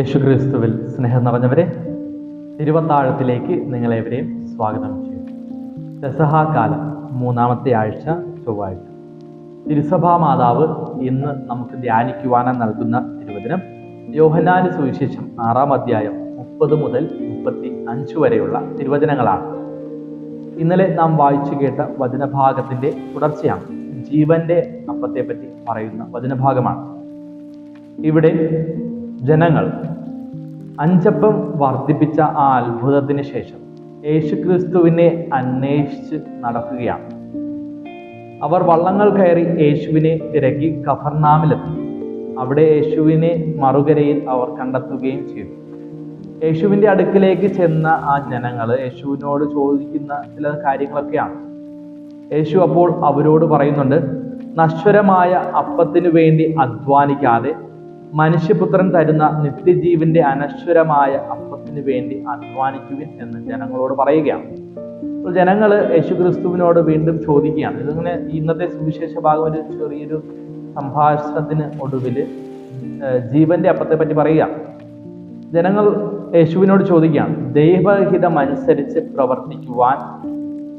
യേശുക്രിസ്തുവിൽ സ്നേഹം നിറഞ്ഞവരെ, തിരുവത്താഴത്തിലേക്ക് നിങ്ങളെവരെയും സ്വാഗതം ചെയ്യുന്നു. പെസഹാകാലം 3-ാമത്തെ ആഴ്ച ചൊവ്വാഴ്ച. തിരുസഭാ മാതാവ് ഇന്ന് നമുക്ക് ധ്യാനിക്കുവാനായി നൽകുന്ന തിരുവചനം യോഹന്നാന്റെ സുവിശേഷം 6-ാം അധ്യായം 30 മുതൽ 35 വരെയുള്ള തിരുവചനങ്ങളാണ്. ഇന്നലെ നാം വായിച്ചു കേട്ട വചനഭാഗത്തിന്റെ തുടർച്ചയാണ്. ജീവന്റെ അപ്പത്തെപ്പറ്റി പറയുന്ന വചനഭാഗമാണ്. ഇവിടെ ജനങ്ങൾ 5 അപ്പം വർദ്ധിപ്പിച്ച ആ അത്ഭുതത്തിന് ശേഷം യേശുക്രിസ്തുവിനെ അന്വേഷിച്ച് നടക്കുകയാണ്. അവർ വള്ളങ്ങൾ കയറി യേശുവിനെ തിരക്കി കഫർനാമിലെത്തി. അവിടെ യേശുവിനെ മറുകരയിൽ അവർ കണ്ടെത്തുകയും ചെയ്തു. യേശുവിൻ്റെ അടുക്കിലേക്ക് ചെന്ന ആ ജനങ്ങൾ യേശുവിനോട് ചോദിക്കുന്ന ചില കാര്യങ്ങളൊക്കെയാണ്. യേശു അപ്പോൾ അവരോട് പറയുന്നുണ്ട്, നശ്വരമായ അപ്പത്തിനു വേണ്ടി അധ്വാനിക്കാതെ മനുഷ്യപുത്രൻ തരുന്ന നിത്യജീവന്റെ അനശ്വരമായ അപ്പത്തിന് വേണ്ടി അധ്വാനിക്കുവിൻ എന്ന് ജനങ്ങളോട് പറയുകയാണ്. അപ്പോൾ ജനങ്ങൾ യേശുക്രിസ്തുവിനോട് വീണ്ടും ചോദിക്കുകയാണ്. ഇതിങ്ങനെ ഇന്നത്തെ സുവിശേഷ ഭാഗം ഒരു ചെറിയൊരു സംഭാഷണത്തിന് ഒടുവിൽ ജീവന്റെ അപ്പത്തെ പറ്റി പറയുകയാണ്. ജനങ്ങൾ യേശുവിനോട് ചോദിക്കുകയാണ്, ദൈവഹിതം അനുസരിച്ച്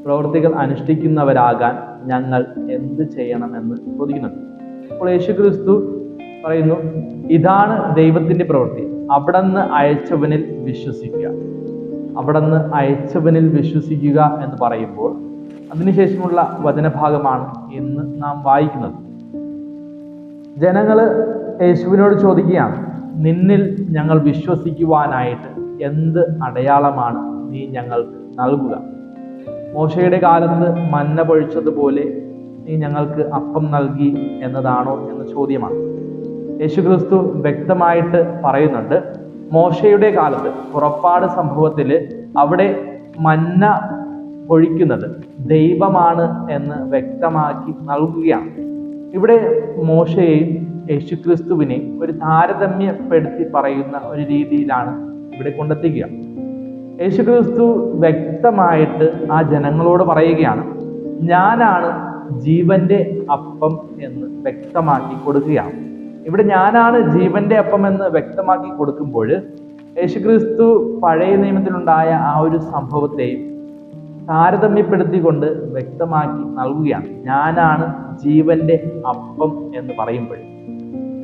പ്രവർത്തികൾ അനുഷ്ഠിക്കുന്നവരാകാൻ ഞങ്ങൾ എന്ത് ചെയ്യണമെന്ന് ചോദിക്കുന്നുണ്ട്. അപ്പോൾ യേശുക്രിസ്തു പറയുന്നു, ഇതാണ് ദൈവത്തിന്റെ പ്രവൃത്തി, അവിടുന്ന് അയച്ചവനിൽ വിശ്വസിക്കുക. അവിടുന്ന് അയച്ചവനിൽ വിശ്വസിക്കുക എന്ന് പറയുമ്പോൾ അതിനുശേഷമുള്ള വചനഭാഗമാണ് ഇന്ന് നാം വായിക്കുന്നത്. ജനങ്ങള് യേശുവിനോട് ചോദിക്കുകയാണ്, നിന്നിൽ ഞങ്ങൾ വിശ്വസിക്കുവാനായിട്ട് എന്ത് അടയാളമാണ് നീ ഞങ്ങൾക്ക് നൽകുക? മോശയുടെ കാലത്ത് മന്ന പൊഴിച്ചതുപോലെ നീ ഞങ്ങൾക്ക് അപ്പം നൽകി എന്നതാണോ എന്ന ചോദ്യമാണ്. യേശുക്രിസ്തു വ്യക്തമായിട്ട് പറയുന്നുണ്ട്, മോശയുടെ കാലത്ത് പുറപ്പാട് സംഭവത്തിൽ അവിടെ മന്ന പൊഴിക്കുന്നത് ദൈവമാണ് എന്ന് വ്യക്തമാക്കി നൽകുകയാണ്. ഇവിടെ മോശയെയും യേശുക്രിസ്തുവിനെയും ഒരു താരതമ്യപ്പെടുത്തി പറയുന്ന ഒരു രീതിയിലാണ് ഇവിടെ കൊണ്ടെത്തിക്കുക. യേശുക്രിസ്തു വ്യക്തമായിട്ട് ആ ജനങ്ങളോട് പറയുകയാണ്, ഞാനാണ് ജീവന്റെ അപ്പം എന്ന് വ്യക്തമാക്കി കൊടുക്കുകയാണ്. ഇവിടെ ഞാനാണ് ജീവന്റെ അപ്പം എന്ന് വ്യക്തമാക്കി കൊടുക്കുമ്പോൾ യേശുക്രിസ്തു പഴയ നിയമത്തിലുണ്ടായ ആ ഒരു സംഭവത്തെയും താരതമ്യപ്പെടുത്തിക്കൊണ്ട് വ്യക്തമാക്കി നൽകുകയാണ്. ഞാനാണ് ജീവന്റെ അപ്പം എന്ന് പറയുമ്പോൾ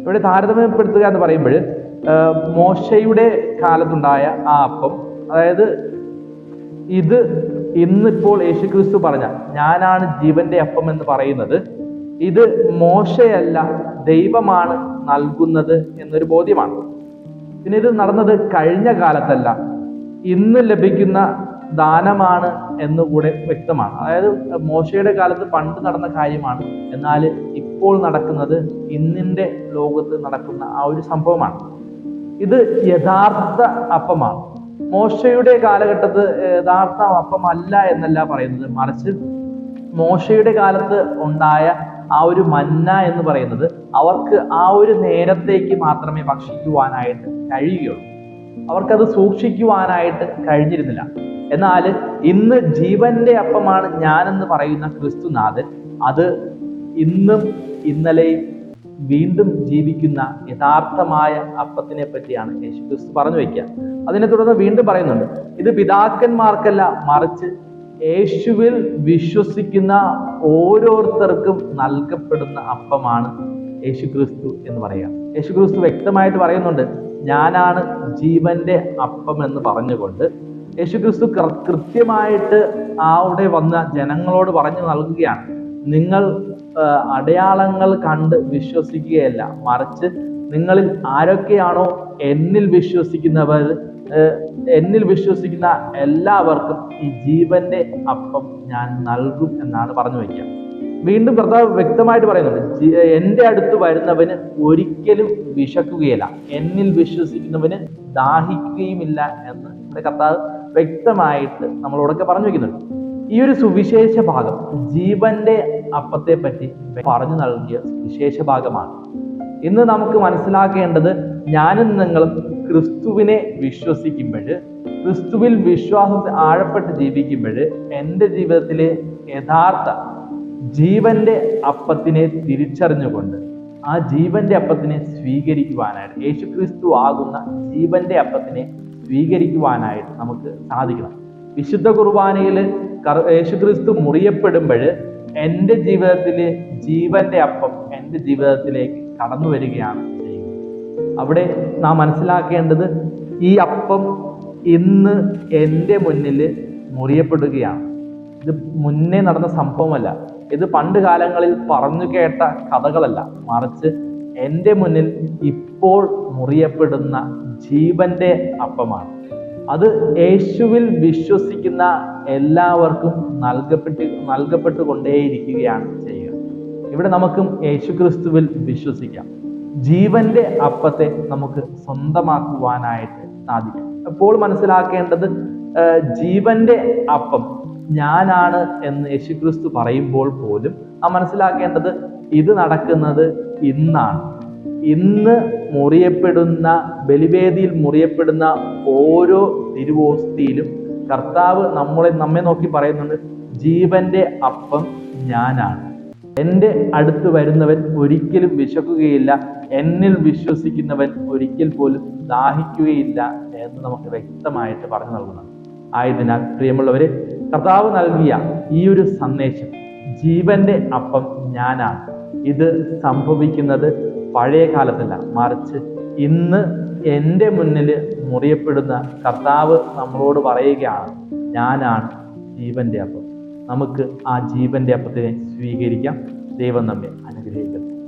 ഇവിടെ താരതമ്യപ്പെടുത്തുക എന്ന് പറയുമ്പോൾ മോശയുടെ കാലത്തുണ്ടായ ആ അപ്പം, അതായത് ഇത് ഇന്നിപ്പോൾ യേശുക്രിസ്തു പറഞ്ഞ ഞാനാണ് ജീവന്റെ അപ്പം എന്ന് പറയുന്നത്, ഇത് മോശയല്ല ദൈവമാണ് നൽകുന്നത് എന്നൊരു ബോധ്യമാണ്. പിന്നെ ഇത് നടന്നത് കഴിഞ്ഞ കാലത്തല്ല, ഇന്ന് ലഭിക്കുന്ന ദാനമാണ് എന്നുകൂടെ വ്യക്തമാണ്. അതായത് മോശയുടെ കാലത്ത് പണ്ട് നടന്ന കാര്യമാണ്, എന്നാൽ ഇപ്പോൾ നടക്കുന്നത് ഇന്നിന്റെ ലോകത്ത് നടക്കുന്ന ആ ഒരു സംഭവമാണ്. ഇത് യഥാർത്ഥ അപ്പമാണ്. മോശയുടെ കാലഘട്ടത്ത് യഥാർത്ഥ അപ്പമല്ല എന്നല്ല പറയുന്നത്, മറിച്ച് മോശയുടെ കാലത്ത് ഉണ്ടായ ആ ഒരു മന്ന എന്ന് പറയുന്നത് അവർക്ക് ആ ഒരു നേരത്തേക്ക് മാത്രമേ ഭക്ഷിക്കുവാനായിട്ട് കഴിയുകയുള്ളൂ. അവർക്കത് സൂക്ഷിക്കുവാനായിട്ട് കഴിഞ്ഞിരുന്നില്ല. എന്നാൽ ഇന്ന് ജീവന്റെ അപ്പമാണ് ഞാനെന്ന് പറയുന്ന ക്രിസ്തുനാഥൻ അത് ഇന്നും ഇന്നലെയും വീണ്ടും ജീവിക്കുന്ന യഥാർത്ഥമായ അപ്പത്തിനെ പറ്റിയാണ് യേശുക്രിസ്തു പറഞ്ഞു വയ്ക്കുക. അതിനെ തുടർന്ന് വീണ്ടും പറയുന്നുണ്ട്, ഇത് പിതാക്കന്മാർക്കല്ല മറിച്ച് യേശുവിൽ വിശ്വസിക്കുന്ന ഓരോരുത്തർക്കും നൽകപ്പെടുന്ന അപ്പമാണ് യേശുക്രിസ്തു എന്ന് പറയാം. യേശുക്രിസ്തു വ്യക്തമായിട്ട് പറയുന്നുണ്ട്, ഞാനാണ് ജീവന്റെ അപ്പം എന്ന് പറഞ്ഞുകൊണ്ട് യേശുക്രിസ്തു കൃത്യമായിട്ട് അവിടെ വന്ന ജനങ്ങളോട് പറഞ്ഞു നൽകുകയാണ്, നിങ്ങൾ അടയാളങ്ങൾ കണ്ട് വിശ്വസിക്കുകയല്ല, മറിച്ച് നിങ്ങളിൽ ആരൊക്കെയാണോ എന്നിൽ വിശ്വസിക്കുന്ന എല്ലാവർക്കും ഈ ജീവന്റെ അപ്പം ഞാൻ നൽകും എന്നാണ് പറഞ്ഞു വയ്ക്കുക. വീണ്ടും കർത്താവ് വ്യക്തമായിട്ട് പറയുന്നുണ്ട്, എൻ്റെ അടുത്ത് വരുന്നവന് ഒരിക്കലും വിശക്കുകയില്ല, എന്നിൽ വിശ്വസിക്കുന്നവന് ദാഹിക്കുകയുമില്ല എന്ന് ഇവിടെ കർത്താവ് വ്യക്തമായിട്ട് നമ്മളോടൊക്കെ പറഞ്ഞു വയ്ക്കുന്നുണ്ട്. ഈ ഒരു സുവിശേഷ ഭാഗം ജീവന്റെ അപ്പത്തെ പറ്റി പറഞ്ഞു നൽകിയ സുവിശേഷ ഭാഗമാണ്. ഇന്ന് നമുക്ക് മനസ്സിലാക്കേണ്ടത്, ഞാനും നിങ്ങളും ക്രിസ്തുവിനെ വിശ്വസിക്കുമ്പോൾ, ക്രിസ്തുവിൽ വിശ്വാസത്തിൽ ആഴപ്പെട്ട് ജീവിക്കുമ്പോൾ എൻ്റെ ജീവിതത്തിലെ യഥാർത്ഥ ജീവന്റെ അപ്പത്തിനെ തിരിച്ചറിഞ്ഞുകൊണ്ട് ആ ജീവന്റെ അപ്പത്തിനെ സ്വീകരിക്കുവാനായിട്ട്, യേശുക്രിസ്തു ആകുന്ന ജീവന്റെ അപ്പത്തിനെ സ്വീകരിക്കുവാനായിട്ട് നമുക്ക് സാധിക്കണം. വിശുദ്ധ കുർബാനയിൽ യേശുക്രിസ്തു മുറിയപ്പെടുമ്പോൾ എൻ്റെ ജീവിതത്തിലെ ജീവന്റെ അപ്പം എൻ്റെ ജീവിതത്തിലേക്ക് കടന്നു വരികയാണ് ചെയ്യുന്നത്. അവിടെ നാം മനസ്സിലാക്കേണ്ടത്, ഈ അപ്പം ഇന്ന് എൻ്റെ മുന്നിൽ മുറിയപ്പെടുകയാണ്. ഇത് മുന്നേ നടന്ന സംഭവമല്ല, ഇത് പണ്ട് കാലങ്ങളിൽ പറഞ്ഞു കേട്ട കഥകളല്ല, മറിച്ച് എൻ്റെ മുന്നിൽ ഇപ്പോൾ മുറിയപ്പെടുന്ന ജീവന്റെ അപ്പമാണ്. അത് യേശുവിൽ വിശ്വസിക്കുന്ന എല്ലാവർക്കും നൽകപ്പെട്ടുകൊണ്ടേയിരിക്കുകയാണ് ചെയ്യുക. ഇവിടെ നമുക്കും യേശുക്രിസ്തുവിൽ വിശ്വസിക്കാം. ജീവന്റെ അപ്പത്തെ നമുക്ക് സ്വന്തമാക്കുവാനായിട്ട് സാധിക്കും. അപ്പോൾ മനസ്സിലാക്കേണ്ടത്, ജീവന്റെ അപ്പം ഞാനാണ് എന്ന് യേശുക്രിസ്തു പറയുമ്പോൾ പോലും മനസ്സിലാക്കേണ്ടത്, ഇത് നടക്കുന്നത് ഇന്നാണ്. ഇന്ന് മുറിയപ്പെടുന്ന, ബലിവേദിയിൽ മുറിയപ്പെടുന്ന ഓരോ തിരുവോസ്തിയിലും കർത്താവ് നമ്മെ നോക്കി പറയുന്നുണ്ട്, ജീവന്റെ അപ്പം ഞാനാണ്. എൻ്റെ അടുത്ത് വരുന്നവൻ ഒരിക്കലും വിശക്കുകയില്ല, എന്നിൽ വിശ്വസിക്കുന്നവൻ ഒരിക്കൽ പോലും ദാഹിക്കുകയില്ല എന്ന് നമുക്ക് വ്യക്തമായിട്ട് പറഞ്ഞു നൽകുന്നു. ആയതിനാൽ പ്രിയമുള്ളവരെ, കർത്താവ് നൽകിയ ഈ ഒരു സന്ദേശം, ജീവന്റെ അപ്പം ഞാനാണ്, ഇത് സംഭവിക്കുന്നത് പഴയ കാലത്തല്ല, മറിച്ച് ഇന്ന് എൻ്റെ മുന്നിൽ മുറിയപ്പെടുന്ന കർത്താവ് നമ്മളോട് പറയുകയാണ്, ഞാനാണ് ജീവന്റെ അപ്പം. നമുക്ക് ആ ജീവന്റെ അപ്പത്തിനെ സ്വീകരിക്കാം. ദൈവം നമ്മെ അനുഗ്രഹിക്കട്ടെ.